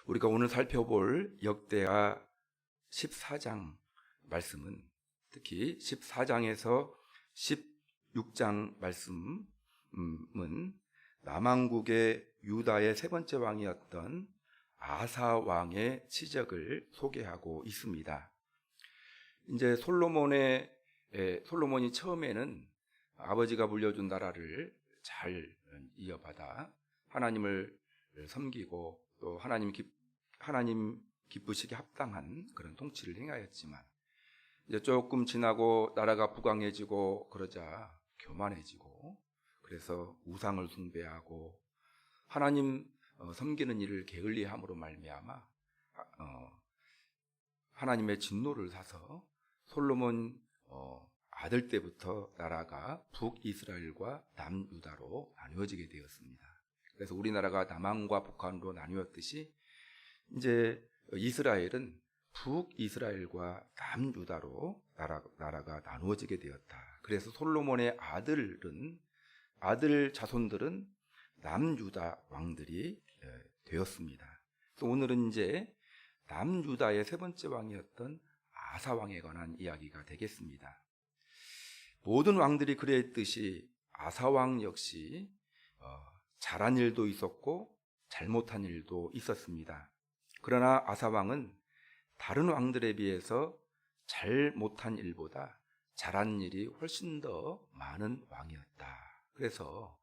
우리가 오늘 살펴볼 역대하 14장 말씀은 특히 14장에서 16장 말씀은 남왕국의 유다의 세 번째 왕이었던 아사 왕의 치적을 소개하고 있습니다. 이제 솔로몬이 처음에는 아버지가 물려준 나라를 잘 이어받아 하나님을 섬기고 또 하나님 기쁘시게 합당한 그런 통치를 행하였지만, 이제 조금 지나고 나라가 부강해지고 그러자 교만해지고, 그래서 우상을 숭배하고 하나님 섬기는 일을 게을리함으로 말미암아 하나님의 진노를 사서 솔로몬 아들 때부터 나라가 북이스라엘과 남유다로 나누어지게 되었습니다. 그래서 우리나라가 남한과 북한으로 나누었듯이 이제 이스라엘은 북이스라엘과 남유다로 나라가 나누어지게 되었다. 그래서 솔로몬의 아들 자손들은 남유다 왕들이 되었습니다. 그래서 오늘은 이제 남유다의 세 번째 왕이었던 아사 왕에 관한 이야기가 되겠습니다. 모든 왕들이 그랬듯이 아사 왕 역시 잘한 일도 있었고 잘못한 일도 있었습니다. 그러나 아사 왕은 다른 왕들에 비해서 잘못한 일보다 잘한 일이 훨씬 더 많은 왕이었다. 그래서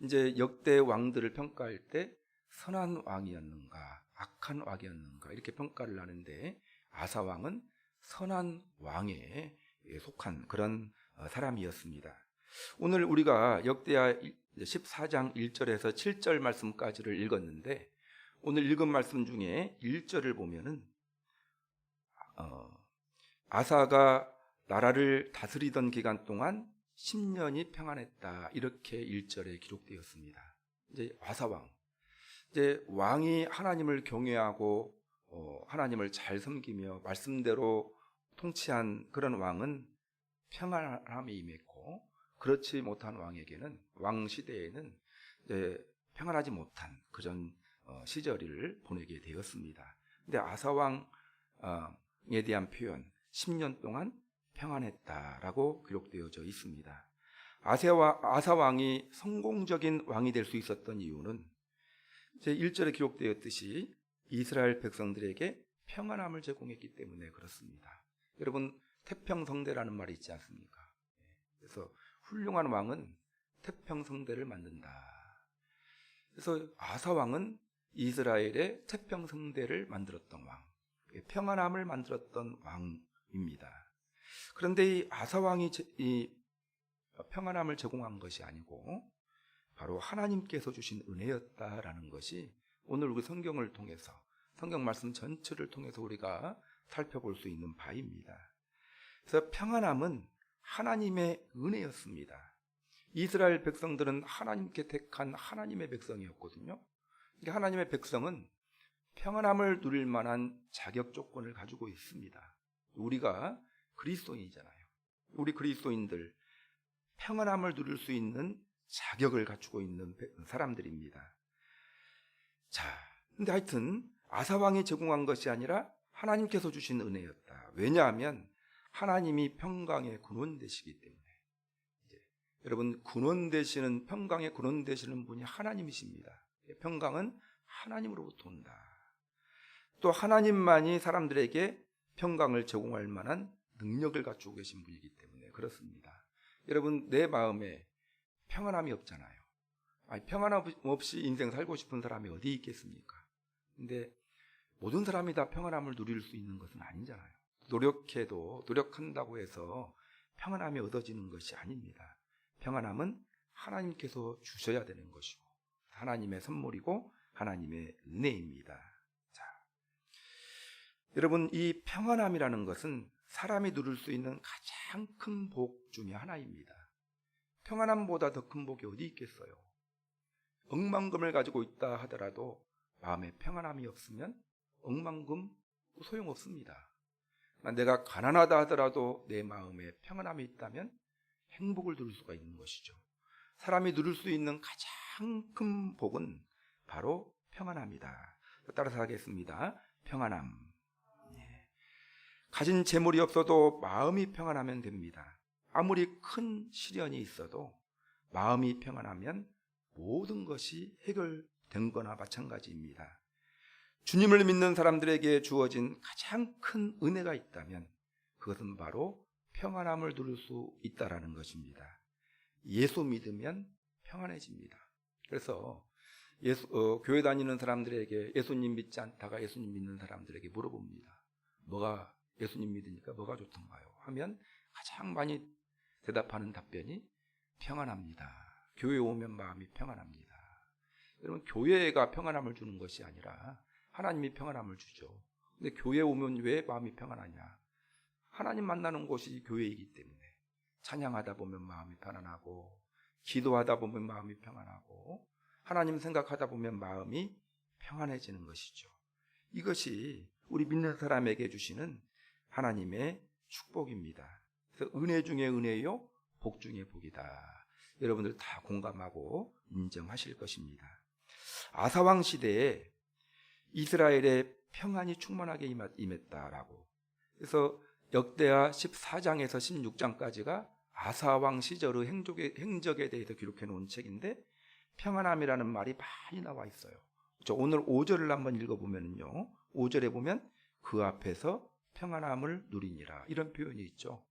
이제 역대 왕들을 평가할 때 선한 왕이었는가 악한 왕이었는가 이렇게 평가를 하는데, 아사 왕은 선한 왕에 속한 그런 사람이었습니다. 오늘 우리가 역대하 14장 1절에서 7절 말씀까지를 읽었는데, 오늘 읽은 말씀 중에 1절을 보면은 아사가 나라를 다스리던 기간 동안 10년이 평안했다, 이렇게 1절에 기록되었습니다. 이제 아사 왕, 이제 왕이 하나님을 경외하고 하나님을 잘 섬기며 말씀대로 통치한 그런 왕은 평안함이 임했고, 그렇지 못한 왕에게는, 왕 시대에는 이제 평안하지 못한 그런 시절을 보내게 되었습니다. 근데 아사 왕에 대한 표현, 10년 동안 평안했다라고 기록되어져 있습니다. 아사 왕이 성공적인 왕이 될 수 있었던 이유는 제 1절에 기록되었듯이 이스라엘 백성들에게 평안함을 제공했기 때문에 그렇습니다. 여러분, 태평성대라는 말이 있지 않습니까? 그래서 훌륭한 왕은 태평성대를 만든다. 그래서 아사 왕은 이스라엘의 태평성대를 만들었던 왕, 평안함을 만들었던 왕입니다. 그런데 이 아사 왕이 이 평안함을 제공한 것이 아니고 바로 하나님께서 주신 은혜였다라는 것이 오늘 우리 성경을 통해서, 성경 말씀 전체를 통해서 우리가 살펴볼 수 있는 바입니다. 그래서 평안함은 하나님의 은혜였습니다. 이스라엘 백성들은 하나님께 택한 하나님의 백성이었거든요. 하나님의 백성은 평안함을 누릴 만한 자격 조건을 가지고 있습니다. 우리가 그리스도인이잖아요. 우리 그리스도인들 평안함을 누릴 수 있는 자격을 갖추고 있는 사람들입니다. 자, 근데 하여튼 아사 왕이 제공한 것이 아니라 하나님께서 주신 은혜였다. 왜냐하면 하나님이 평강의 근원 되시기 때문에. 여러분, 평강의 근원 되시는 분이 하나님이십니다. 평강은 하나님으로부터 온다. 또 하나님만이 사람들에게 평강을 제공할 만한 능력을 갖추고 계신 분이기 때문에 그렇습니다. 여러분, 내 마음에 평안함이 없잖아요. 평안함 없이 인생 살고 싶은 사람이 어디 있겠습니까? 근데 모든 사람이 다 평안함을 누릴 수 있는 것은 아니잖아요. 노력한다고 해서 평안함이 얻어지는 것이 아닙니다. 평안함은 하나님께서 주셔야 되는 것이고 하나님의 선물이고 하나님의 은혜입니다. 자, 여러분, 이 평안함이라는 것은 사람이 누릴 수 있는 가장 큰 복 중에 하나입니다. 평안함보다 더 큰 복이 어디 있겠어요? 억만금을 가지고 있다 하더라도 마음에 평안함이 없으면 억만금 소용없습니다. 내가 가난하다 하더라도 내 마음에 평안함이 있다면 행복을 누릴 수가 있는 것이죠. 사람이 누릴 수 있는 가장 큰 복은 바로 평안함이다. 따라서 하겠습니다. 평안함. 가진 재물이 없어도 마음이 평안하면 됩니다. 아무리 큰 시련이 있어도 마음이 평안하면 모든 것이 해결된 거나 마찬가지입니다. 주님을 믿는 사람들에게 주어진 가장 큰 은혜가 있다면 그것은 바로 평안함을 누릴 수 있다라는 것입니다. 예수 믿으면 평안해집니다. 그래서 교회 다니는 사람들에게 예수님 믿지 않다가 예수님 믿는 사람들에게 물어봅니다. 예수님 믿으니까 뭐가 좋던가요? 하면 가장 많이 대답하는 답변이 평안합니다. 교회 오면 마음이 평안합니다. 여러분, 교회가 평안함을 주는 것이 아니라 하나님이 평안함을 주죠. 근데 교회 오면 왜 마음이 평안하냐? 하나님 만나는 곳이 교회이기 때문에 찬양하다 보면 마음이 편안하고, 기도하다 보면 마음이 평안하고, 하나님 생각하다 보면 마음이 평안해지는 것이죠. 이것이 우리 믿는 사람에게 주시는 하나님의 축복입니다. 그래서 은혜 중에 은혜요, 복 중에 복이다. 여러분들 다 공감하고 인정하실 것입니다. 아사왕 시대에 이스라엘에 평안이 충만하게 임했다라고. 그래서 역대하 14장에서 16장까지가 아사왕 시절의 행적에 대해서 기록해 놓은 책인데 평안함이라는 말이 많이 나와 있어요. 오늘 5절을 한번 읽어보면요, 5절에 보면 그 앞에서 평안함을 누리니라, 이런 표현이 있죠.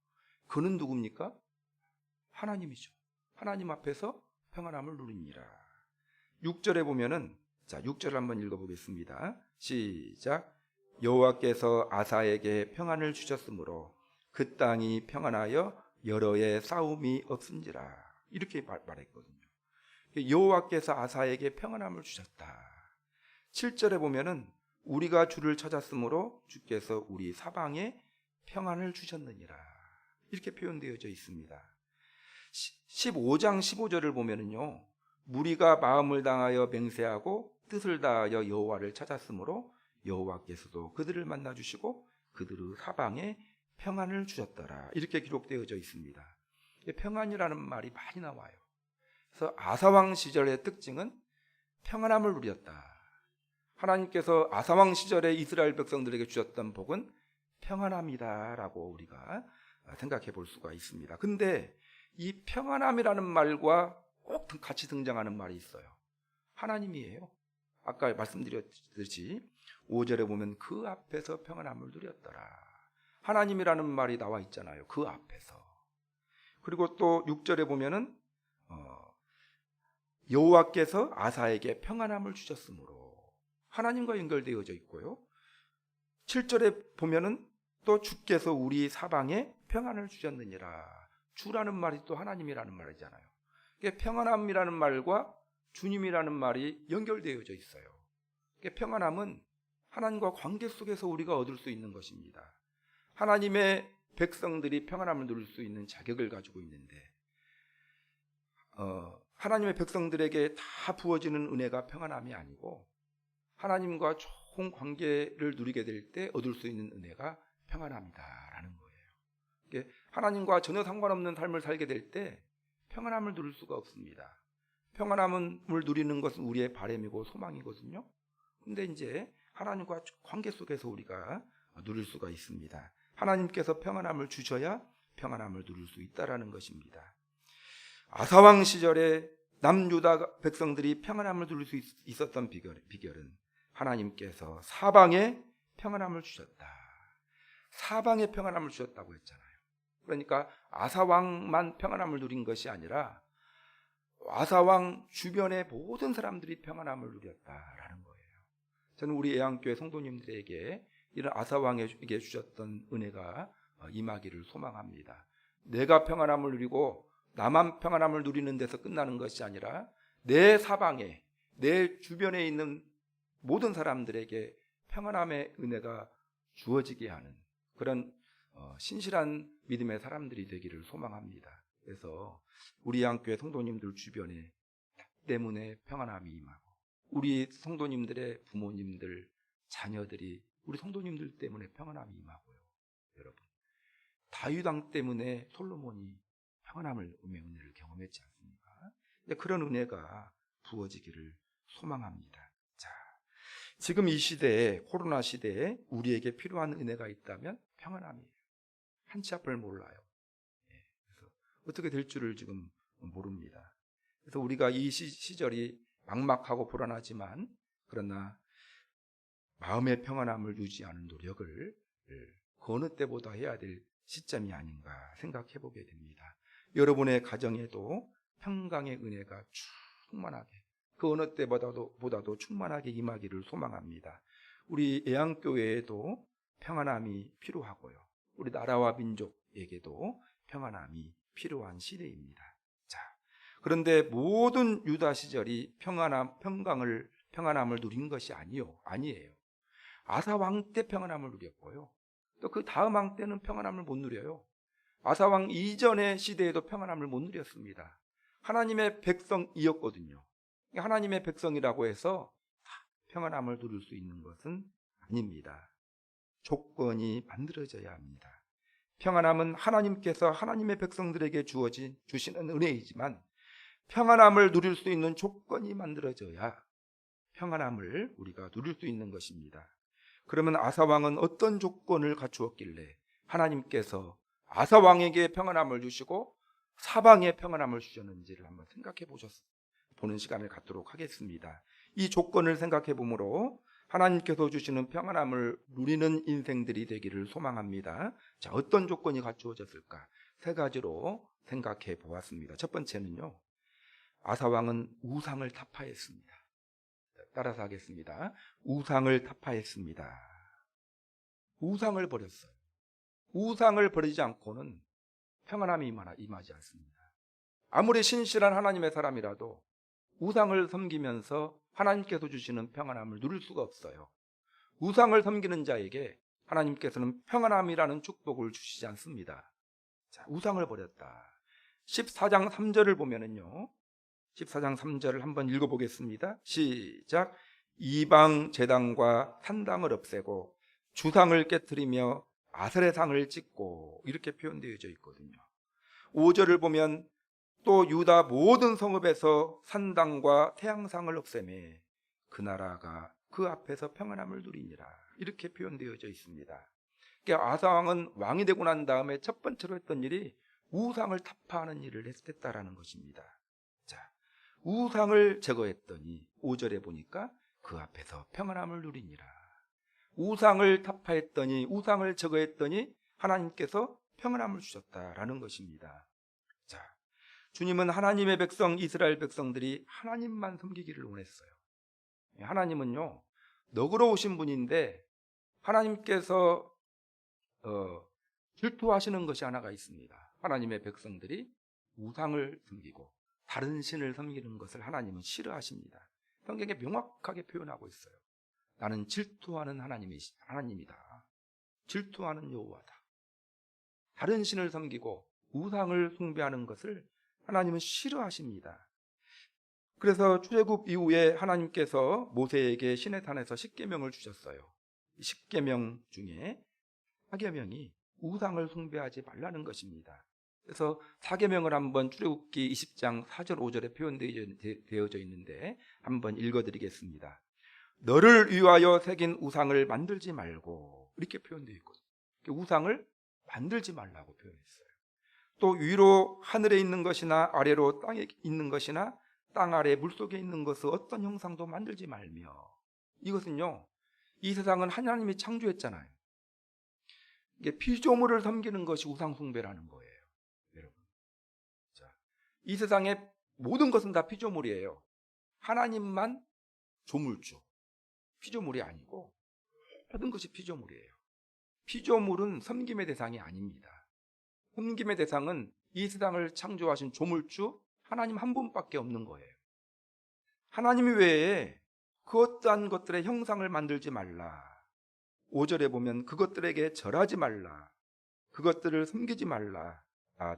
그는 누굽니까? 하나님이죠. 하나님 앞에서 평안함을 누리니라. 6절에 보면은, 자, 6절을 한번 읽어보겠습니다. 시작. 여호와께서 아사에게 평안을 주셨으므로 그 땅이 평안하여 여러 해 싸움이 없은지라, 이렇게 말했거든요. 여호와께서 아사에게 평안함을 주셨다. 7절에 보면은 우리가 주를 찾았으므로 주께서 우리 사방에 평안을 주셨느니라, 이렇게 표현되어져 있습니다. 15장 15절을 보면은요, 무리가 마음을 당하여 맹세하고 뜻을 다하여 여호와를 찾았으므로 여호와께서도 그들을 만나 주시고 그들의 사방에 평안을 주셨더라, 이렇게 기록되어져 있습니다. 평안이라는 말이 많이 나와요. 그래서 아사왕 시절의 특징은 평안함을 누렸다. 하나님께서 아사왕 시절에 이스라엘 백성들에게 주셨던 복은 평안함이다라고 우리가 생각해 볼 수가 있습니다. 근데 이 평안함이라는 말과 꼭 같이 등장하는 말이 있어요. 하나님이에요. 아까 말씀드렸듯이 5절에 보면 그 앞에서 평안함을 누렸더라. 하나님이라는 말이 나와 있잖아요. 그 앞에서. 그리고 또 6절에 보면은 여호와께서 아사에게 평안함을 주셨으므로, 하나님과 연결되어져 있고요. 7절에 보면은 또 주께서 우리 사방에 평안을 주셨느니라. 주라는 말이 또 하나님이라는 말이잖아요. 평안함이라는 말과 주님이라는 말이 연결되어져 있어요. 평안함은 하나님과 관계 속에서 우리가 얻을 수 있는 것입니다. 하나님의 백성들이 평안함을 누릴 수 있는 자격을 가지고 있는데, 하나님의 백성들에게 다 부어지는 은혜가 평안함이 아니고 하나님과 좋은 관계를 누리게 될 때 얻을 수 있는 은혜가 평안함이다라는 거예요. 하나님과 전혀 상관없는 삶을 살게 될 때 평안함을 누릴 수가 없습니다. 평안함을 누리는 것은 우리의 바람이고 소망이거든요. 근데 이제 하나님과 관계 속에서 우리가 누릴 수가 있습니다. 하나님께서 평안함을 주셔야 평안함을 누릴 수 있다라는 것입니다. 아사왕 시절에 남유다 백성들이 평안함을 누릴 수 있었던 비결은 하나님께서 사방에 평안함을 주셨다. 사방에 평안함을 주셨다고 했잖아요. 그러니까 아사왕만 평안함을 누린 것이 아니라 아사왕 주변의 모든 사람들이 평안함을 누렸다라는 거예요. 저는 우리 애양교회 성도님들에게 이런 아사왕에게 주셨던 은혜가 임하기를 소망합니다. 내가 평안함을 누리고 나만 평안함을 누리는 데서 끝나는 것이 아니라 내 사방에, 내 주변에 있는 모든 사람들에게 평안함의 은혜가 주어지게 하는 그런 신실한 믿음의 사람들이 되기를 소망합니다. 그래서 우리 양교회 성도님들 주변에 때문에 평안함이 임하고, 우리 성도님들의 부모님들, 자녀들이 우리 성도님들 때문에 평안함이 임하고요. 여러분, 다윗 왕 때문에 솔로몬이 평안함을, 은혜를 경험했지 않습니까? 그런 은혜가 부어지기를 소망합니다. 자, 지금 이 시대에, 코로나 시대에 우리에게 필요한 은혜가 있다면 평안함이에요. 한치 앞을 몰라요. 그래서 어떻게 될 줄을 지금 모릅니다. 그래서 우리가 이 시절이 막막하고 불안하지만, 그러나 마음의 평안함을 유지하는 노력을 그 어느 때보다 해야 될 시점이 아닌가 생각해 보게 됩니다. 여러분의 가정에도 평강의 은혜가 충만하게, 그 어느 때보다도 충만하게 임하기를 소망합니다. 우리 애양교회에도 평안함이 필요하고요, 우리 나라와 민족에게도 평안함이 필요한 시대입니다. 자, 그런데 모든 유다 시절이 평안함을 누린 것이 아니에요. 아사 왕 때 평안함을 누렸고요, 또 그 다음 왕 때는 평안함을 못 누려요. 아사 왕 이전의 시대에도 평안함을 못 누렸습니다. 하나님의 백성이었거든요. 하나님의 백성이라고 해서 평안함을 누릴 수 있는 것은 아닙니다. 조건이 만들어져야 합니다. 평안함은 하나님께서 하나님의 백성들에게 주시는 은혜이지만, 평안함을 누릴 수 있는 조건이 만들어져야 평안함을 우리가 누릴 수 있는 것입니다. 그러면 아사 왕은 어떤 조건을 갖추었길래 하나님께서 아사 왕에게 평안함을 주시고 사방에 평안함을 주셨는지를 한번 생각해 보는 시간을 갖도록 하겠습니다. 이 조건을 생각해 보므로 하나님께서 주시는 평안함을 누리는 인생들이 되기를 소망합니다. 자, 어떤 조건이 갖추어졌을까? 세 가지로 생각해 보았습니다. 첫 번째는요, 아사 왕은 우상을 타파했습니다. 따라서 하겠습니다. 우상을 타파했습니다. 우상을 버렸어요. 우상을 버리지 않고는 평안함이 임하지 않습니다. 아무리 신실한 하나님의 사람이라도 우상을 섬기면서 하나님께서 주시는 평안함을 누릴 수가 없어요. 우상을 섬기는 자에게 하나님께서는 평안함이라는 축복을 주시지 않습니다. 자, 우상을 버렸다. 14장 3절을 보면은요, 14장 3절을 한번 읽어보겠습니다. 시작. 이방 제단과 산당을 없애고 주상을 깨뜨리며 아셀의 상을 찍고, 이렇게 표현되어져 있거든요. 5절을 보면 또 유다 모든 성읍에서 산당과 태양상을 없애매 그 나라가 그 앞에서 평안함을 누리니라, 이렇게 표현되어져 있습니다. 그러니까 아사 왕은 왕이 되고 난 다음에 첫 번째로 했던 일이 우상을 타파하는 일을 했다라는 것입니다. 자, 우상을 제거했더니 5절에 보니까 그 앞에서 평안함을 누리니라. 우상을 타파했더니, 우상을 제거했더니 하나님께서 평안함을 주셨다라는 것입니다. 자, 주님은 하나님의 백성, 이스라엘 백성들이 하나님만 섬기기를 원했어요. 하나님은요, 너그러우신 분인데 하나님께서 질투하시는 것이 하나가 있습니다. 하나님의 백성들이 우상을 섬기고 다른 신을 섬기는 것을 하나님은 싫어하십니다. 성경에 명확하게 표현하고 있어요. 나는 질투하는 하나님이다. 질투하는 여호와다. 다른 신을 섬기고 우상을 숭배하는 것을 하나님은 싫어하십니다. 그래서 출애굽 이후에 하나님께서 모세에게 시내산에서 10계명을 주셨어요. 10계명 중에 4계명이 우상을 숭배하지 말라는 것입니다. 그래서 4계명을 한번 출애굽기 20장 4절 5절에 표현되어져 있는데 한번 읽어드리겠습니다. 너를 위하여 새긴 우상을 만들지 말고, 이렇게 표현되어 있거든요. 우상을 만들지 말라고 표현했어요. 또 위로 하늘에 있는 것이나 아래로 땅에 있는 것이나 땅 아래 물속에 있는 것을 어떤 형상도 만들지 말며, 이것은요, 이 세상은 하나님이 창조했잖아요. 이게 피조물을 섬기는 것이 우상 숭배라는 거예요, 여러분. 자, 이 세상의 모든 것은 다 피조물이에요. 하나님만 조물주, 피조물이 아니고 모든 것이 피조물이에요. 피조물은 섬김의 대상이 아닙니다. 섬김의 대상은 이 세상을 창조하신 조물주 하나님 한 분밖에 없는 거예요. 하나님 외에 그 어떠한 것들의 형상을 만들지 말라. 5절에 보면 그것들에게 절하지 말라. 그것들을 섬기지 말라.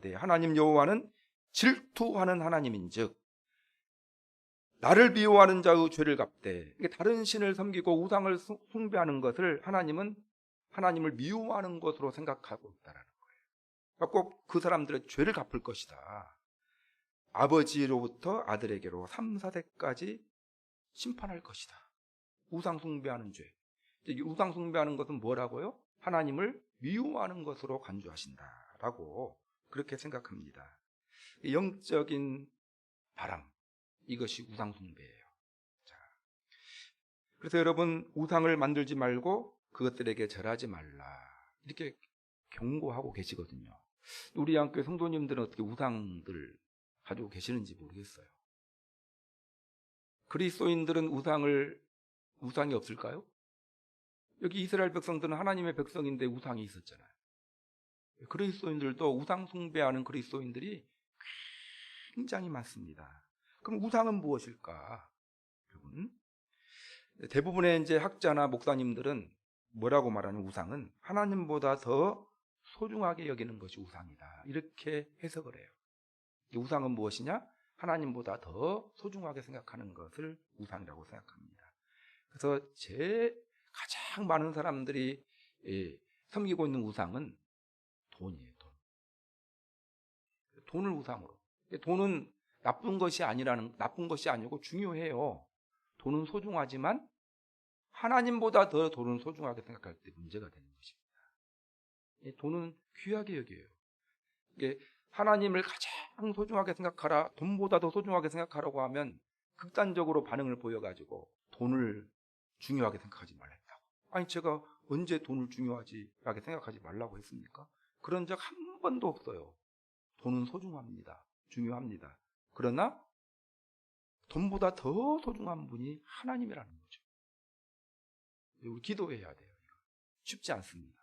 네, 하나님 여호와는 질투하는 하나님인즉 나를 미워하는 자의 죄를 갚되, 다른 신을 섬기고 우상을 숭배하는 것을 하나님을 미워하는 것으로 생각하고 있다는 거예요. 꼭 그 사람들의 죄를 갚을 것이다. 아버지로부터 아들에게로 3, 4대까지 심판할 것이다. 우상 숭배하는 죄. 이제 우상 숭배하는 것은 뭐라고요? 하나님을 미워하는 것으로 간주하신다라고 그렇게 생각합니다. 영적인 바람, 이것이 우상 숭배예요. 자, 그래서 여러분, 우상을 만들지 말고 그것들에게 절하지 말라, 이렇게 경고하고 계시거든요. 우리 한교회 성도님들은 어떻게 우상들 가지고 계시는지 모르겠어요. 그리스도인들은 우상이 없을까요? 여기 이스라엘 백성들은 하나님의 백성인데 우상이 있었잖아요. 그리스도인들도 우상 숭배하는 그리스도인들이 굉장히 많습니다. 그럼 우상은 무엇일까? 여러분, 대부분의 이제 학자나 목사님들은 뭐라고 말하는, 우상은 하나님보다 더 소중하게 여기는 것이 우상이다, 이렇게 해석을 해요. 우상은 무엇이냐? 하나님보다 더 소중하게 생각하는 것을 우상이라고 생각합니다. 그래서 가장 많은 사람들이 섬기고 있는 우상은 돈이에요. 돈을 우상으로. 돈은 나쁜 것이 아니고 중요해요. 돈은 소중하지만 하나님보다 더 돈은 소중하게 생각할 때 문제가 되는 것입니다. 돈은 귀하게 여겨요. 이게 하나님을 가장 소중하게 생각하라, 돈보다 더 소중하게 생각하라고 하면 극단적으로 반응을 보여가지고 돈을 중요하게 생각하지 말랬다고. 아니, 제가 언제 돈을 중요하게 생각하지 말라고 했습니까? 그런 적 한 번도 없어요. 돈은 소중합니다. 중요합니다. 그러나 돈보다 더 소중한 분이 하나님이라는 거죠. 우리 기도해야 돼요. 쉽지 않습니다.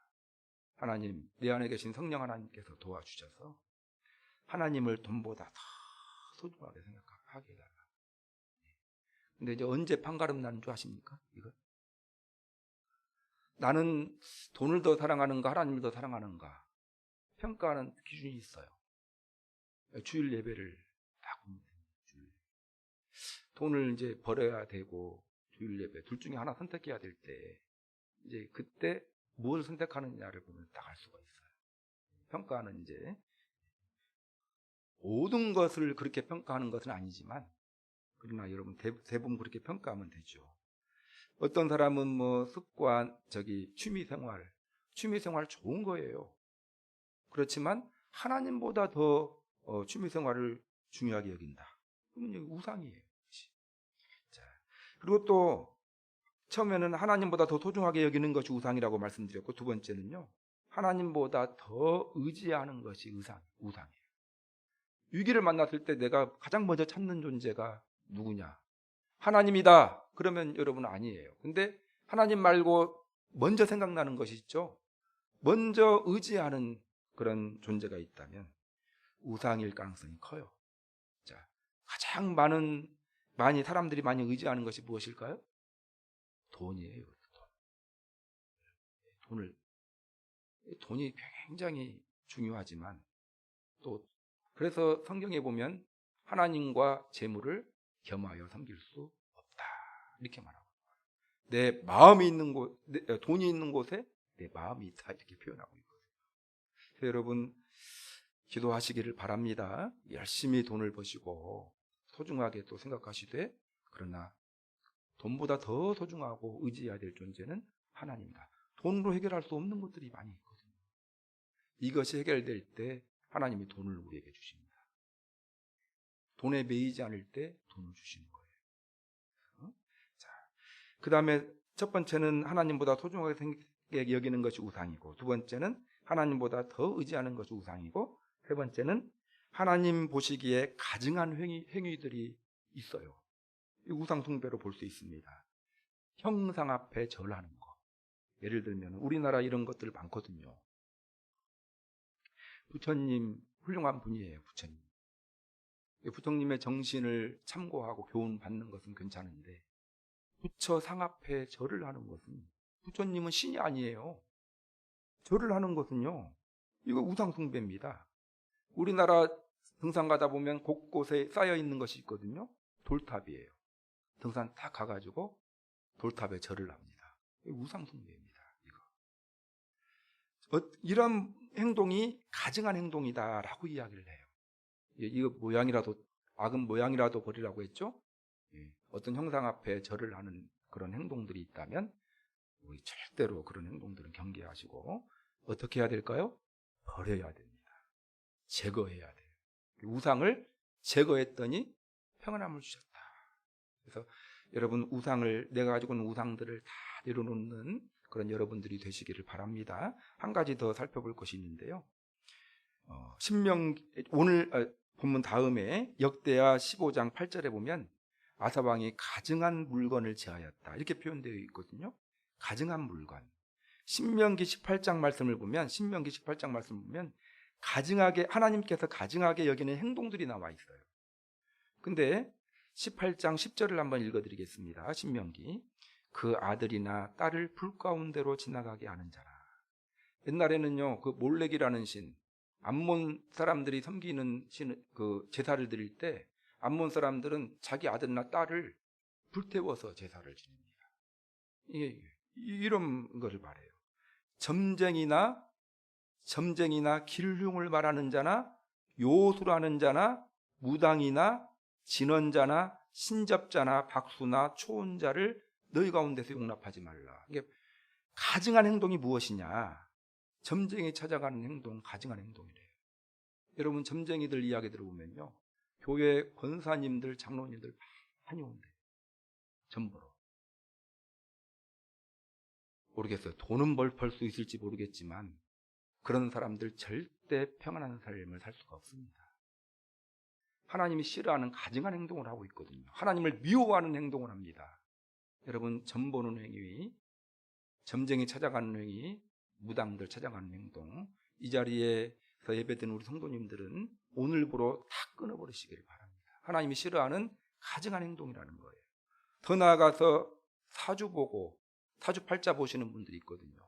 하나님, 내 안에 계신 성령 하나님께서 도와주셔서 하나님을 돈보다 더 소중하게 생각하게 해달라. 근데 이제 언제 판가름 나는 줄 아십니까? 이거? 나는 돈을 더 사랑하는가, 하나님을 더 사랑하는가 평가하는 기준이 있어요. 주일 예배를 딱 보면 됩니다. 돈을 이제 벌어야 되고 주일 예배, 둘 중에 하나 선택해야 될 때, 이제 그때 무엇을 선택하느냐를 보면 딱 알 수가 있어요. 평가는 이제 모든 것을 그렇게 평가하는 것은 아니지만, 그러나 여러분 대부분 그렇게 평가하면 되죠. 어떤 사람은 뭐 습관, 취미생활 좋은 거예요. 그렇지만 하나님보다 더 취미생활을 중요하게 여긴다. 그러면 여기 우상이에요. 자, 그리고 또 처음에는 하나님보다 더 소중하게 여기는 것이 우상이라고 말씀드렸고, 두 번째는요, 하나님보다 더 의지하는 것이 우상이에요. 위기를 만났을 때 내가 가장 먼저 찾는 존재가 누구냐? 하나님이다. 그러면 여러분 아니에요. 근데 하나님 말고 먼저 생각나는 것이 있죠. 먼저 의지하는 그런 존재가 있다면 우상일 가능성이 커요. 자, 가장 사람들이 많이 의지하는 것이 무엇일까요? 돈이에요. 돈이 굉장히 중요하지만, 또 그래서 성경에 보면 하나님과 재물을 겸하여 섬길 수 없다, 이렇게 말하고 있어요. 돈이 있는 곳에 내 마음이 있다, 이렇게 표현하고 있거든요. 그래서 여러분, 기도하시기를 바랍니다. 열심히 돈을 버시고 소중하게 또 생각하시되, 그러나 돈보다 더 소중하고 의지해야 될 존재는 하나님이다. 돈으로 해결할 수 없는 것들이 많이 있거든요. 이것이 해결될 때 하나님이 돈을 우리에게 주십니다. 돈에 매이지 않을 때 돈을 주시는 거예요. 자, 그 다음에 첫 번째는 하나님보다 소중하게 여기는 것이 우상이고, 두 번째는 하나님보다 더 의지하는 것이 우상이고, 세 번째는 하나님 보시기에 가증한 행위들이 있어요. 우상 숭배로 볼 수 있습니다. 형상 앞에 절하는 거. 예를 들면 우리나라 이런 것들 많거든요. 부처님 훌륭한 분이에요. 부처님의 정신을 참고하고 교훈 받는 것은 괜찮은데, 부처 상 앞에 절을 하는 것은, 부처님은 신이 아니에요. 절을 하는 것은요, 이거 우상 숭배입니다. 우리나라 등산 가다 보면 곳곳에 쌓여 있는 것이 있거든요. 돌탑이에요. 등산 딱 가가지고 돌탑에 절을 합니다. 우상 숭배입니다. 이런 행동이 가증한 행동이다라고 이야기를 해요. 이거 악은 모양이라도 버리라고 했죠. 어떤 형상 앞에 절을 하는 그런 행동들이 있다면 우리 절대로 그런 행동들은 경계하시고 어떻게 해야 될까요? 버려야 됩니다. 제거해야 돼요. 우상을 제거했더니 평안함을 주셨다. 그래서 여러분 내가 가지고 있는 우상들을 다 내려놓는 그런 여러분들이 되시기를 바랍니다. 한 가지 더 살펴볼 것이 있는데요. 오늘 본문 다음에 역대하 15장 8절에 보면 아사왕이 가증한 물건을 제하였다 이렇게 표현되어 있거든요. 가증한 물건. 신명기 18장 말씀을 보면 가증하게 하나님께서 가증하게 여기는 행동들이 나와 있어요. 근데 18장 10절을 한번 읽어드리겠습니다. 신명기. 그 아들이나 딸을 불 가운데로 지나가게 하는 자라. 옛날에는요, 그 몰렉이라는 신, 암몬 사람들이 섬기는 그 제사를 드릴 때 암몬 사람들은 자기 아들이나 딸을 불태워서 제사를 지냅니다. 이런 것을 말해요. 점쟁이나 길흉을 말하는 자나 요술하는 자나 무당이나 진언자나 신접자나 박수나 초혼자를 너희 가운데서 용납하지 말라. 이게 가증한 행동이 무엇이냐? 점쟁이 찾아가는 행동, 가증한 행동이래요. 여러분 점쟁이들 이야기 들어보면요, 교회 권사님들, 장로님들 많이 온대요. 전보로. 모르겠어요. 돈은 벌 수 있을지 모르겠지만 그런 사람들 절대 평안한 삶을 살 수가 없습니다. 하나님이 싫어하는 가증한 행동을 하고 있거든요. 하나님을 미워하는 행동을 합니다. 여러분 점 보는 행위, 점쟁이 찾아가는 행위, 무당들 찾아가는 행동, 이 자리에서 예배드리는 우리 성도님들은 오늘부로 다 끊어버리시기를 바랍니다. 하나님이 싫어하는 가증한 행동이라는 거예요. 더 나아가서 사주팔자 보시는 분들이 있거든요.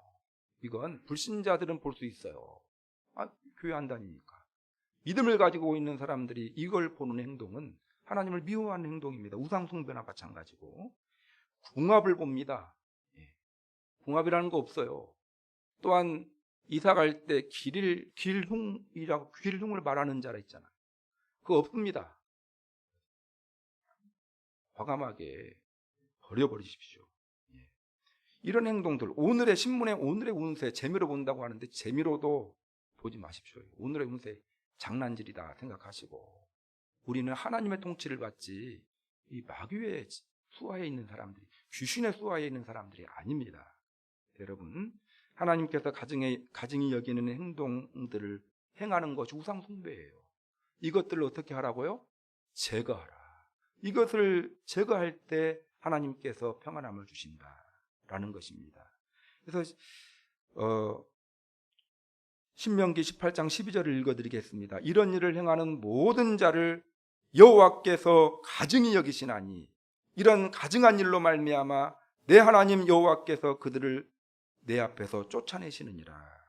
이건 불신자들은 볼 수 있어요. 교회 안 다니니까. 믿음을 가지고 있는 사람들이 이걸 보는 행동은 하나님을 미워하는 행동입니다. 우상숭배나 마찬가지고. 궁합을 봅니다. 궁합이라는 거 없어요. 또한 이사 갈 때 길흉을 말하는 자라 있잖아요. 그거 없습니다. 과감하게 버려버리십시오. 이런 행동들, 오늘의 신문에 오늘의 운세 재미로 본다고 하는데 재미로도 보지 마십시오. 오늘의 운세 장난질이다 생각하시고, 우리는 하나님의 통치를 받지 이 마귀의 수하에 있는 사람들이, 귀신의 수하에 있는 사람들이 아닙니다. 여러분, 하나님께서 가증히 여기는 행동들을 행하는 것이 우상 숭배예요. 이것들을 어떻게 하라고요? 제거하라. 이것을 제거할 때 하나님께서 평안함을 주신다라는 것입니다. 그래서 신명기 18장 12절을 읽어드리겠습니다. 이런 일을 행하는 모든 자를 여호와께서 가증히 여기시나니 이런 가증한 일로 말미암아 내 하나님 여호와께서 그들을 내 앞에서 쫓아내시느니라.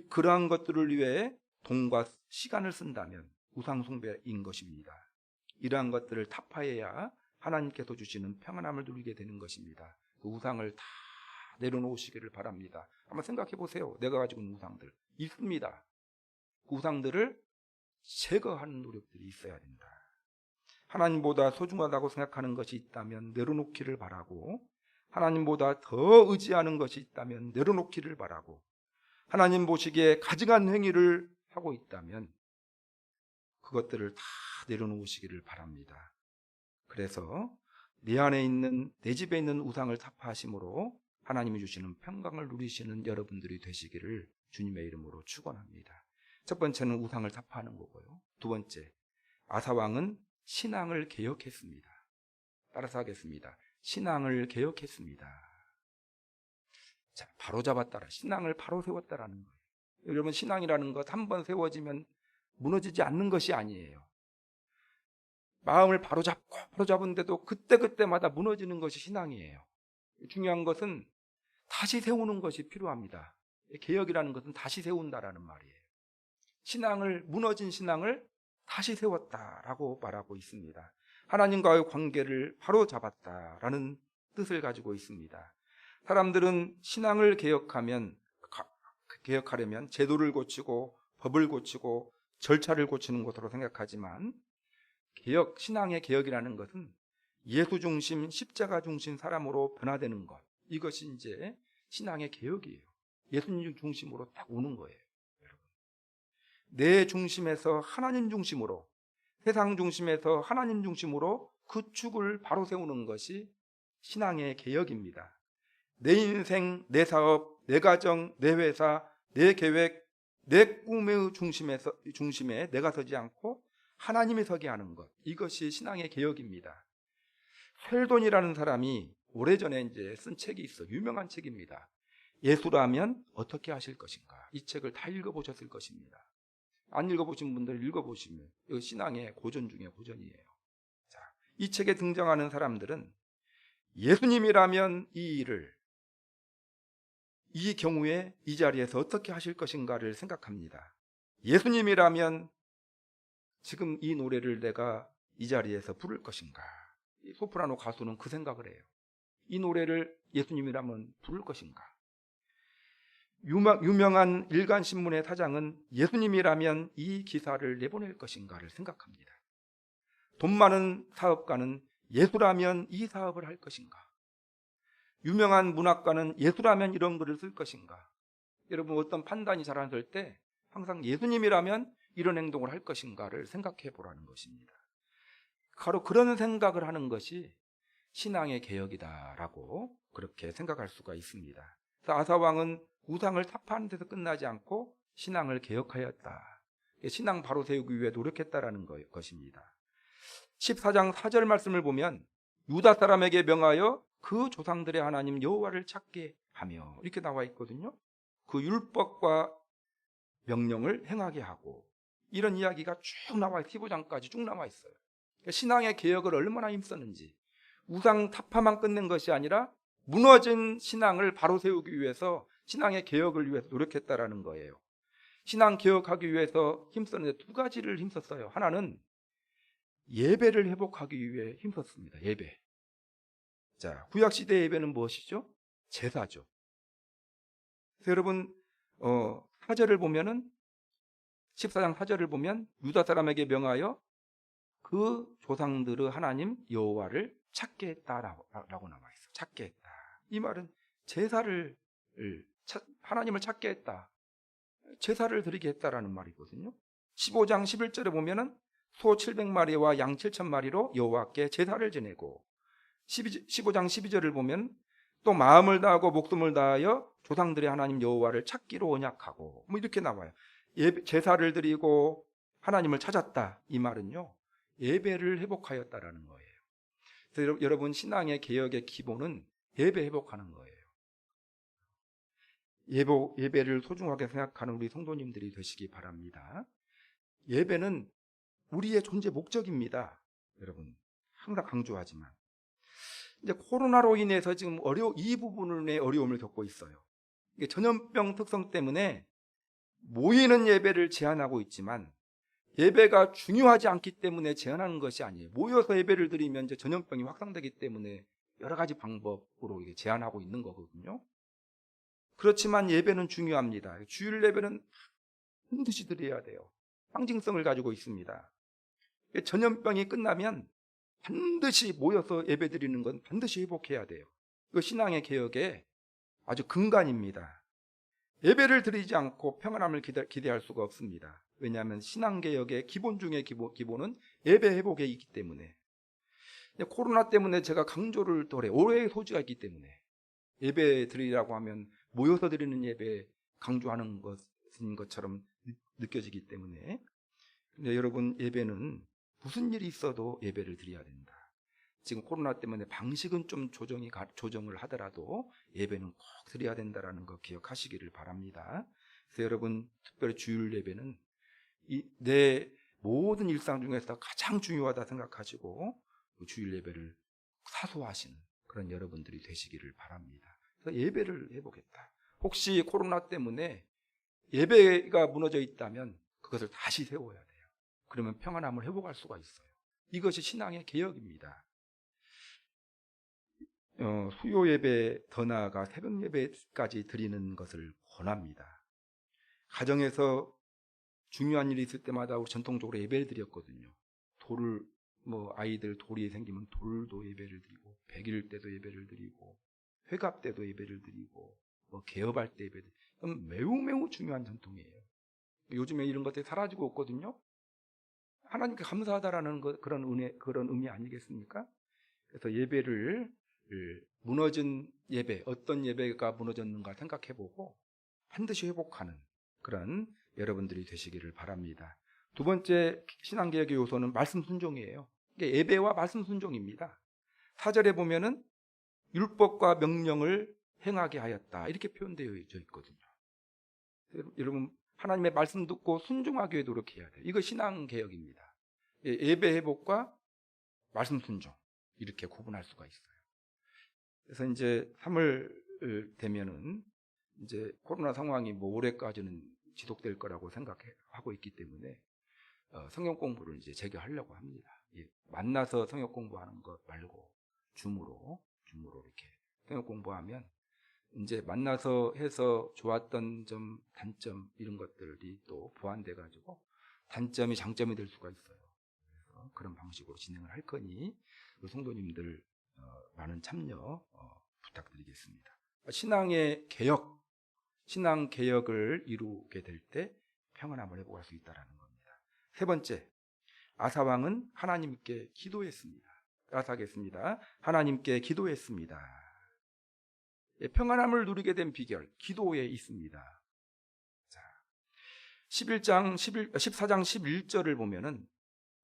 그러한 것들을 위해 돈과 시간을 쓴다면 우상숭배인 것입니다. 이러한 것들을 타파해야 하나님께서 주시는 평안함을 누리게 되는 것입니다. 그 우상을 다 내려놓으시기를 바랍니다. 한번 생각해 보세요. 내가 가지고 있는 우상들 있습니다. 그 우상들을 제거하는 노력들이 있어야 된다. 하나님보다 소중하다고 생각하는 것이 있다면 내려놓기를 바라고, 하나님보다 더 의지하는 것이 있다면 내려놓기를 바라고, 하나님 보시기에 가증한 행위를 하고 있다면 그것들을 다 내려놓으시기를 바랍니다. 그래서 내 집에 있는 우상을 타파하심으로 하나님이 주시는 평강을 누리시는 여러분들이 되시기를 주님의 이름으로 축원합니다. 첫 번째는 우상을 타파하는 거고요. 두 번째, 아사왕은 신앙을 개혁했습니다. 따라서 하겠습니다. 신앙을 개혁했습니다. 자, 바로 잡았다라, 신앙을 바로 세웠다라는 거예요. 여러분, 신앙이라는 것 한 번 세워지면 무너지지 않는 것이 아니에요. 마음을 바로 잡은데도 그때그때마다 무너지는 것이 신앙이에요. 중요한 것은 다시 세우는 것이 필요합니다. 개혁이라는 것은 다시 세운다라는 말이에요. 무너진 신앙을 다시 세웠다라고 말하고 있습니다. 하나님과의 관계를 바로 잡았다라는 뜻을 가지고 있습니다. 사람들은 신앙을 개혁하려면 제도를 고치고 법을 고치고 절차를 고치는 것으로 생각하지만 신앙의 개혁이라는 것은 예수 중심, 십자가 중심 사람으로 변화되는 것, 이것이 이제 신앙의 개혁이에요. 예수님 중심으로 딱 오는 거예요. 여러분, 내 중심에서 하나님 중심으로, 세상 중심에서 하나님 중심으로 그 축을 바로 세우는 것이 신앙의 개혁입니다. 내 인생, 내 사업, 내 가정, 내 회사, 내 계획, 내 꿈의 중심에 내가 서지 않고 하나님이 서게 하는 것, 이것이 신앙의 개혁입니다. 셀돈이라는 사람이 오래전에 이제 쓴 책이 있어. 유명한 책입니다. 예수라면 어떻게 하실 것인가. 이 책을 다 읽어보셨을 것입니다. 안 읽어보신 분들 읽어보시면 이거 신앙의 고전 중에 고전이에요. 자, 이 책에 등장하는 사람들은 예수님이라면 이 경우에 이 자리에서 어떻게 하실 것인가를 생각합니다. 예수님이라면 지금 이 노래를 내가 이 자리에서 부를 것인가. 이 소프라노 가수는 그 생각을 해요. 이 노래를 예수님이라면 부를 것인가. 유명한 일간신문의 사장은 예수님이라면 이 기사를 내보낼 것인가를 생각합니다. 돈 많은 사업가는 예수라면 이 사업을 할 것인가. 유명한 문학가는 예수라면 이런 글을 쓸 것인가. 여러분, 어떤 판단이 잘 안 될 때 항상 예수님이라면 이런 행동을 할 것인가를 생각해 보라는 것입니다. 바로 그런 생각을 하는 것이 신앙의 개혁이다라고 그렇게 생각할 수가 있습니다. 그래서 아사왕은 우상을 타파하는 데서 끝나지 않고 신앙을 개혁하였다. 신앙 바로 세우기 위해 노력했다라는 것입니다. 14장 4절 말씀을 보면 유다 사람에게 명하여 그 조상들의 하나님 여호와를 찾게 하며 이렇게 나와 있거든요. 그 율법과 명령을 행하게 하고 이런 이야기가 쭉 나와 있어요. 15장까지 쭉 나와 있어요. 신앙의 개혁을 얼마나 힘썼는지, 우상 타파만 끝낸 것이 아니라 무너진 신앙을 바로 세우기 위해서 신앙의 개혁을 위해서 노력했다라는 거예요. 신앙 개혁하기 위해서 힘썼는데 두 가지를 힘썼어요. 하나는 예배를 회복하기 위해 힘썼습니다. 예배. 자, 구약시대 예배는 무엇이죠? 제사죠. 그래서 여러분 4절을 보면은 14장 4절을 보면 유다 사람에게 명하여 그 조상들의 하나님 여호와를 찾게 했다라고 나와 있어요. 찾게 했다. 이 말은 제사를 하나님을 찾게 했다. 제사를 드리게 했다라는 말이거든요. 15장 11절에 보면은 소 700마리와 양 7,000마리로 여호와께 제사를 지내고 15장 12절을 보면 또 마음을 다하고 목숨을 다하여 조상들의 하나님 여호와를 찾기로 언약하고 뭐 이렇게 나와요. 제사를 드리고 하나님을 찾았다. 이 말은요, 예배를 회복하였다라는 거예요. 그래서 여러분, 신앙의 개혁의 기본은 예배 회복하는 거예요. 예배를 소중하게 생각하는 우리 성도님들이 되시기 바랍니다. 예배는 우리의 존재 목적입니다. 여러분, 항상 강조하지만 이제 코로나로 인해서 지금 이 부분의 어려움을 겪고 있어요. 이게 전염병 특성 때문에 모이는 예배를 제한하고 있지만 예배가 중요하지 않기 때문에 제한하는 것이 아니에요. 모여서 예배를 드리면 이제 전염병이 확산되기 때문에 여러 가지 방법으로 이게 제한하고 있는 거거든요. 그렇지만 예배는 중요합니다. 주일 예배는 반드시 드려야 돼요. 상징성을 가지고 있습니다. 전염병이 끝나면 반드시 모여서 예배 드리는 건 반드시 회복해야 돼요. 이거 신앙의 개혁의 아주 근간입니다. 예배를 드리지 않고 평안함을 기대할 수가 없습니다. 왜냐하면 신앙개혁의 기본 중의 기본은 예배 회복에 있기 때문에. 코로나 때문에 제가 강조를 더 해요. 오해의 소지가 있기 때문에. 예배 드리라고 하면 모여서 드리는 예배 강조하는 것인 것처럼 느껴지기 때문에. 근데 여러분, 예배는 무슨 일이 있어도 예배를 드려야 된다. 지금 코로나 때문에 방식은 좀 조정을 하더라도 예배는 꼭 드려야 된다는 거 기억하시기를 바랍니다. 그래서 여러분, 특별히 주일 예배는 내 모든 일상 중에서 가장 중요하다 생각하시고 주일 예배를 사소하시는 그런 여러분들이 되시기를 바랍니다. 그래서 예배를 회복했다. 혹시 코로나 때문에 예배가 무너져 있다면 그것을 다시 세워야 돼요. 그러면 평안함을 회복할 수가 있어요. 이것이 신앙의 개혁입니다. 수요 예배, 더 나아가 새벽 예배까지 드리는 것을 권합니다. 가정에서 중요한 일이 있을 때마다 우리 전통적으로 예배를 드렸거든요. 돌을 뭐 아이들 돌이 생기면 돌도 예배를 드리고, 100일 때도 예배를 드리고, 회갑 때도 예배를 드리고, 뭐 개업할 때 예배를 드리고, 매우 중요한 전통이에요. 요즘에 이런 것들이 사라지고 없거든요. 하나님께 감사하다라는 그런 은혜, 그런 의미 아니겠습니까? 그래서 예배를, 무너진 예배, 어떤 예배가 무너졌는가 생각해보고 반드시 회복하는 그런 여러분들이 되시기를 바랍니다. 두 번째 신앙개혁의 요소는 말씀 순종이에요. 이게 예배와 말씀 순종입니다. 4절에 보면은 율법과 명령을 행하게 하였다, 이렇게 표현되어 있거든요. 여러분, 하나님의 말씀 듣고 순종하기 위해 노력해야 돼요. 이거 신앙개혁입니다. 예배 회복과 말씀 순종, 이렇게 구분할 수가 있어요. 그래서 이제 3월 되면은 이제 코로나 상황이 뭐 올해까지는 지속될 거라고 생각하고 있기 때문에 성경 공부를 이제 재개하려고 합니다. 만나서 성경 공부하는 것 말고 줌으로 이렇게 성경 공부하면 이제 만나서 해서 좋았던 점, 단점 이런 것들이 또 보완돼 가지고 단점이 장점이 될 수가 있어요. 그래서 그런 방식으로 진행을 할 거니 우리 성도님들 많은 참여 부탁드리겠습니다. 신앙의 개혁, 신앙 개혁을 이루게 될 때 평안함을 회복할 수 있다는 겁니다. 세 번째, 아사 왕은 하나님께 기도했습니다. 따라서 하겠습니다. 하나님께 기도했습니다. 평안함을 누리게 된 비결, 기도에 있습니다. 자, 14장 11절을 보면은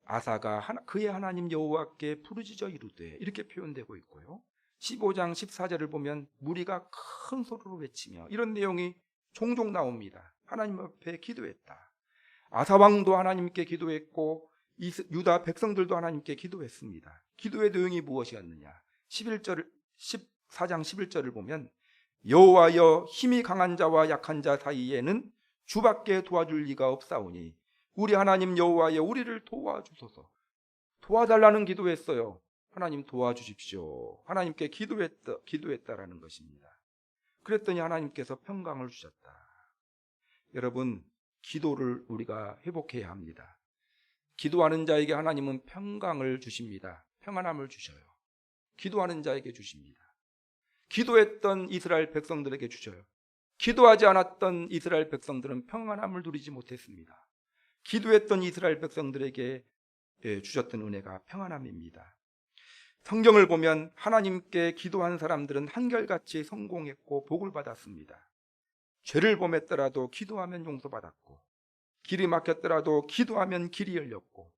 아사가 그의 하나님 여호와께 부르짖어 이르되, 이렇게 표현되고 있고요. 15장 14절을 보면 무리가 큰 소리로 외치며, 이런 내용이 종종 나옵니다. 하나님 앞에 기도했다. 아사 왕도 하나님께 기도했고 유다 백성들도 하나님께 기도했습니다. 기도의 내용이 무엇이었느냐? 14장 11절을 보면 여호와여, 힘이 강한 자와 약한 자 사이에는 주밖에 도와줄 리가 없사오니 우리 하나님 여호와여, 우리를 도와주소서. 도와달라는 기도했어요. 하나님 도와주십시오. 하나님께 기도했다라는 것입니다. 그랬더니 하나님께서 평강을 주셨다. 여러분, 기도를 우리가 회복해야 합니다. 기도하는 자에게 하나님은 평강을 주십니다. 평안함을 주셔요. 기도하는 자에게 주십니다. 기도했던 이스라엘 백성들에게 주셔요. 기도하지 않았던 이스라엘 백성들은 평안함을 누리지 못했습니다. 기도했던 이스라엘 백성들에게 주셨던 은혜가 평안함입니다. 성경을 보면 하나님께 기도한 사람들은 한결같이 성공했고 복을 받았습니다. 죄를 범했더라도 기도하면 용서받았고, 길이 막혔더라도 기도하면 길이 열렸고,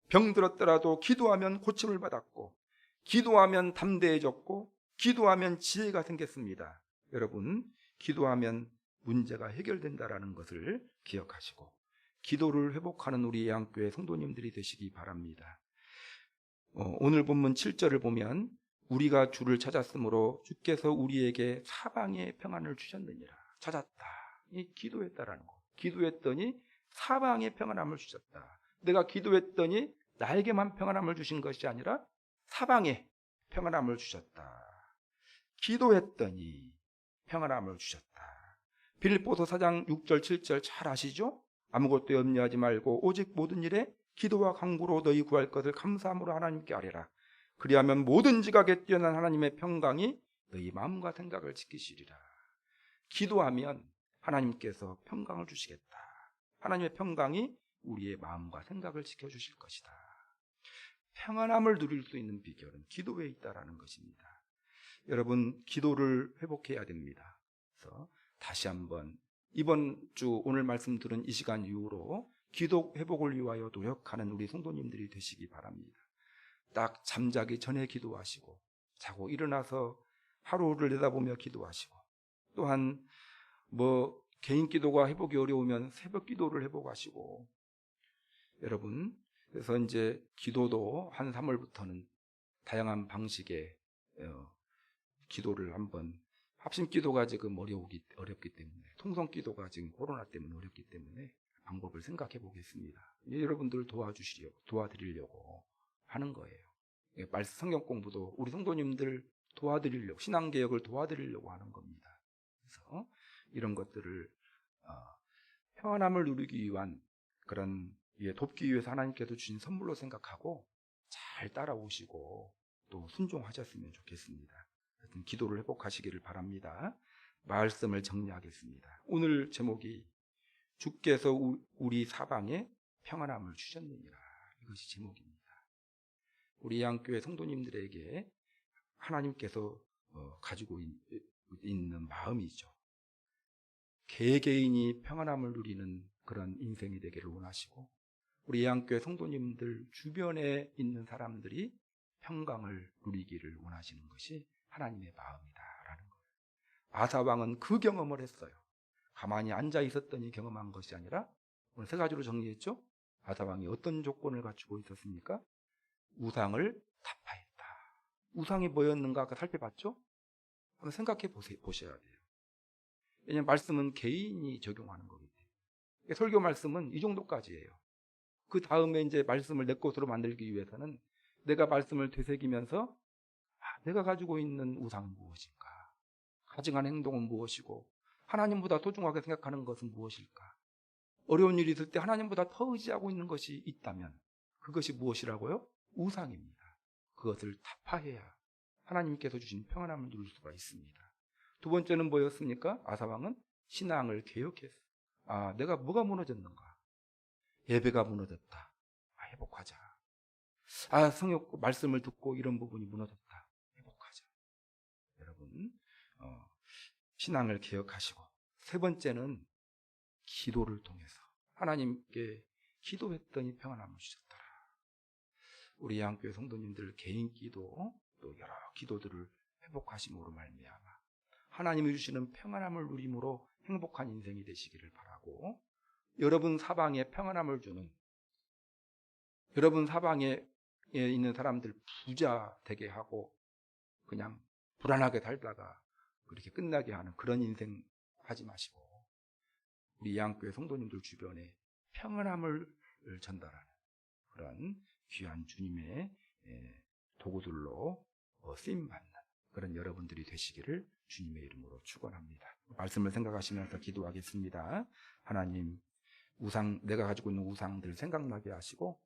병들었더라도 기도하면 고침을 받았고, 기도하면 담대해졌고, 기도하면 지혜가 생겼습니다. 여러분, 기도하면 문제가 해결된다라는 것을 기억하시고 기도를 회복하는 우리 양교회 성도님들이 되시기 바랍니다. 오늘 본문 7절을 보면 우리가 주를 찾았으므로 주께서 우리에게 사방에 평안을 주셨느니라. 찾았다, 이 기도했다라는 거. 기도했더니 사방에 평안함을 주셨다. 내가 기도했더니 나에게만 평안함을 주신 것이 아니라 사방에 평안함을 주셨다. 기도했더니 평안함을 주셨다. 빌립보서 4장 6절 7절 잘 아시죠? 아무것도 염려하지 말고 오직 모든 일에 기도와 간구로 너희 구할 것을 감사함으로 하나님께 아뢰라. 그리하면 모든 지각에 뛰어난 하나님의 평강이 너희 마음과 생각을 지키시리라. 기도하면 하나님께서 평강을 주시겠다. 하나님의 평강이 우리의 마음과 생각을 지켜주실 것이다. 평안함을 누릴 수 있는 비결은 기도에 있다라는 것입니다. 여러분, 기도를 회복해야 됩니다. 그래서 다시 한번 이번 주 오늘 말씀 들은 이 시간 이후로 기도 회복을 위하여 노력하는 우리 성도님들이 되시기 바랍니다. 딱 잠자기 전에 기도하시고, 자고 일어나서 하루를 내다보며 기도하시고, 또한 뭐 개인 기도가 회복이 어려우면 새벽 기도를 회복하시고, 여러분, 그래서 이제 기도도 한 3월부터는 다양한 방식의 기도를 한번, 합심 기도가 지금 어렵기 때문에, 통성 기도가 지금 코로나 때문에 어렵기 때문에 방법을 생각해 보겠습니다. 여러분들 도와드리려고 하는 거예요. 성경 공부도 우리 성도님들 도와드리려고, 신앙개혁을 도와드리려고 하는 겁니다. 그래서 이런 것들을 평안함을 누리기 위한 그런 돕기 위해서 하나님께서 주신 선물로 생각하고 잘 따라오시고 또 순종하셨으면 좋겠습니다. 하여튼 기도를 회복하시기를 바랍니다. 말씀을 정리하겠습니다. 오늘 제목이 주께서 우리 사방에 평안함을 주셨느니라. 이것이 제목입니다. 우리 양교회 성도님들에게 하나님께서 가지고 있는 마음이죠. 개개인이 평안함을 누리는 그런 인생이 되기를 원하시고 우리 양교회 성도님들 주변에 있는 사람들이 평강을 누리기를 원하시는 것이 하나님의 마음이다라는 거예요. 아사왕은 그 경험을 했어요. 가만히 앉아 있었더니 경험한 것이 아니라 오늘 세 가지로 정리했죠. 아사왕이 어떤 조건을 갖추고 있었습니까? 우상을 타파했다. 우상이 뭐였는가 아까 살펴봤죠? 한번 생각해 보셔야 돼요. 왜냐하면 말씀은 개인이 적용하는 거기 때문에. 설교 말씀은 이 정도까지예요. 그 다음에 이제 말씀을 내 것으로 만들기 위해서는 내가 말씀을 되새기면서 내가 가지고 있는 우상은 무엇인가? 가증한 행동은 무엇이고 하나님보다 소중하게 생각하는 것은 무엇일까? 어려운 일이 있을 때 하나님보다 더 의지하고 있는 것이 있다면 그것이 무엇이라고요? 우상입니다. 그것을 타파해야 하나님께서 주신 평안함을 누릴 수가 있습니다. 두 번째는 뭐였습니까? 아사왕은 신앙을 개혁했어요. 내가 뭐가 무너졌는가? 예배가 무너졌다. 회복하자. 성역 말씀을 듣고 이런 부분이 무너졌다. 회복하자. 여러분, 신앙을 개혁하시고 세 번째는 기도를 통해서 하나님께 기도했더니 평안함을 주셨더라. 우리 양교회 성도님들 개인 기도 또 여러 기도들을 회복하심으로 말미암아 하나님이 주시는 평안함을 누림으로 행복한 인생이 되시기를 바라고 여러분 사방에 평안함을 주는 여러분 사방에 있는 사람들 부자 되게 하고 그냥 불안하게 살다가 그렇게 끝나게 하는 그런 인생 하지 마시고 우리 양교회 성도님들 주변에 평안함을 전달하는 그런 귀한 주님의 도구들로 쓰임받는 그런 여러분들이 되시기를 주님의 이름으로 축원합니다. 말씀을 생각하시면서 기도하겠습니다. 하나님, 내가 가지고 있는 우상들 생각나게 하시고